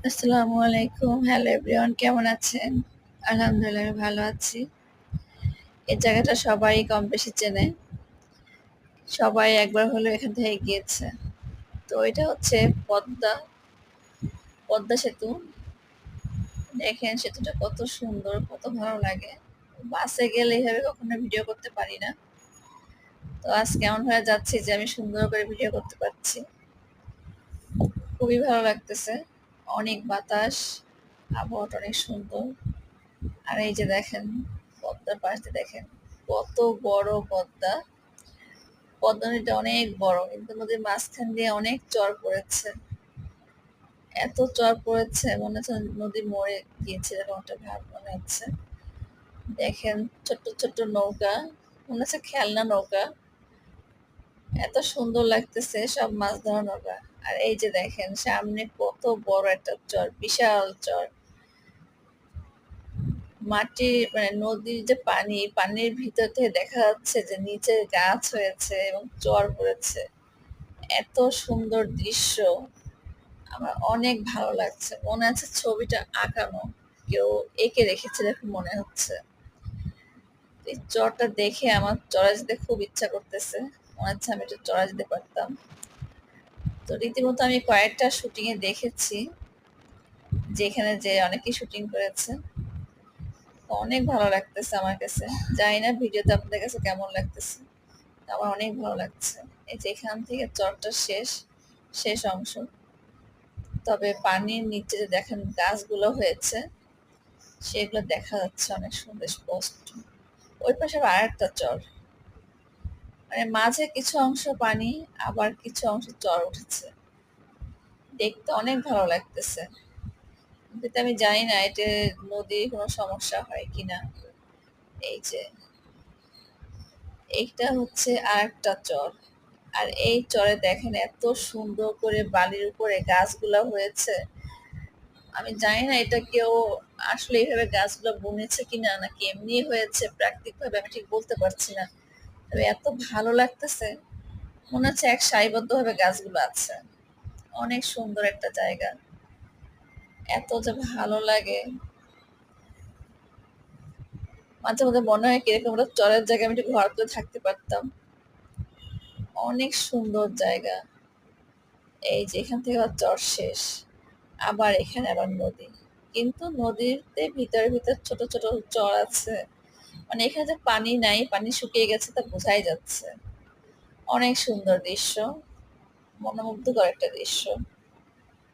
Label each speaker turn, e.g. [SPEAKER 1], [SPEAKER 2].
[SPEAKER 1] আসসালামু আলাইকুম। Hello everyone, কেমন আছেন? আলহামদুলিল্লাহ আমি ভালো আছি। এই জায়গাটা সবাই কম বেশি চেনে। সবাই একবার হলেও এখান থেকে গিয়েছে। তো এটা হচ্ছে পদ্মা পদ্মা সেতু। দেখেন সেতুটা কত সুন্দর, কত ভালো লাগে। বাসে গেলে এইভাবে কখনো ভিডিও করতে পারি না। তো আজকে এমন হয়ে যাচ্ছে যে আমি সুন্দর করে ভিডিও করতে পারছি। খুবই ভালো লাগতেছে। অনেক বাতাস, আবহাওয়াটা অনেক সুন্দর। আর এই যে দেখেন পদ্মার পাশে দেখেন কত বড় পদ্মা। পদ্মা নদীটা অনেক বড়, কিন্তু নদীর মাঝখান দিয়ে অনেক চর পড়েছে। এত চর পড়েছে মনে হচ্ছে নদী মরে গিয়েছে, এরকম একটা ভাব মনে হচ্ছে। দেখেন ছোট্ট ছোট্ট নৌকা, মনে হচ্ছে খেলনা নৌকা। এত সুন্দর লাগতেছে, সব মাছ ধরা নৌকা। আর এই যে দেখেন সামনে কত বড় একটা চর, বিশাল চর। মাটির মানে নদীর যে পানি, পানির ভিতর থেকে দেখা যাচ্ছে যে নিচে গাছ হয়েছে এবং চর পড়েছে। এত সুন্দর দৃশ্য, আমার অনেক ভালো লাগছে। মনে আছে ছবিটা আঁকানো, কেউ এঁকে রেখেছে এরকম মনে হচ্ছে। এই চরটা দেখে আমার চড়া যেতে খুব ইচ্ছা করতেছে। মনে হচ্ছে আমি একটু চড়া যেতে পারতাম। তো রীতিমতো আমি কয়েকটা শুটিং এ দেখেছি, যেখানে যে অনেকেই শুটিং করেছে। তো অনেক ভালো লাগতেছে আমার কাছে। জানি না ভিডিওতে আপনাদের কাছে কেমন লাগতেছে, আমার অনেক ভালো লাগছে। এই যে এখান থেকে চরটা শেষ, শেষ অংশ। তবে পানির নিচে যে দেখেন গাছগুলো হয়েছে, সেগুলো দেখা যাচ্ছে অনেক সুন্দর স্পষ্ট। ওই পাশে আবার আরেকটা চর, মানে মাঝে কিছু অংশ পানি, আবার কিছু অংশ চর উঠেছে। দেখতে অনেক ভালো লাগতেছে, কিন্তু আমি জানি না এটা নদীর কোনো সমস্যা হয় কিনা। এই যে এইটা হচ্ছে আরেকটা চর। আর এই চরে দেখেন এত সুন্দর করে বালির উপরে গাছগুলা হয়েছে। আমি জানি না এটা কেউ আসলে এইভাবে গাছগুলো বুনেছে কিনা, নাকি এমনি হয়েছে প্রাকৃতিক ভাবে, আমি ঠিক বলতে পারছি না। তবে এত ভালো লাগতেছে, মনে হচ্ছে এক সারিবদ্ধ ভাবে গাছগুলো আছে। অনেক সুন্দর একটা জায়গা, এত যে ভালো লাগে। মাঝে মধ্যে মনে হয় কিরকম একটা চরের জায়গায় আমি একটু ঘর করে থাকতে পারতাম। অনেক সুন্দর জায়গা। এই যে এখান থেকে আবার চর শেষ, আবার এখানে আবার নদী। কিন্তু নদীতে ভিতরে ভিতর ছোট ছোট চর আছে। মানে এখানে যে পানি নাই, পানি শুকিয়ে গেছে তা বোঝাই যাচ্ছে। অনেক সুন্দর দৃশ্য, মনোমুগ্ধকর একটা দৃশ্য।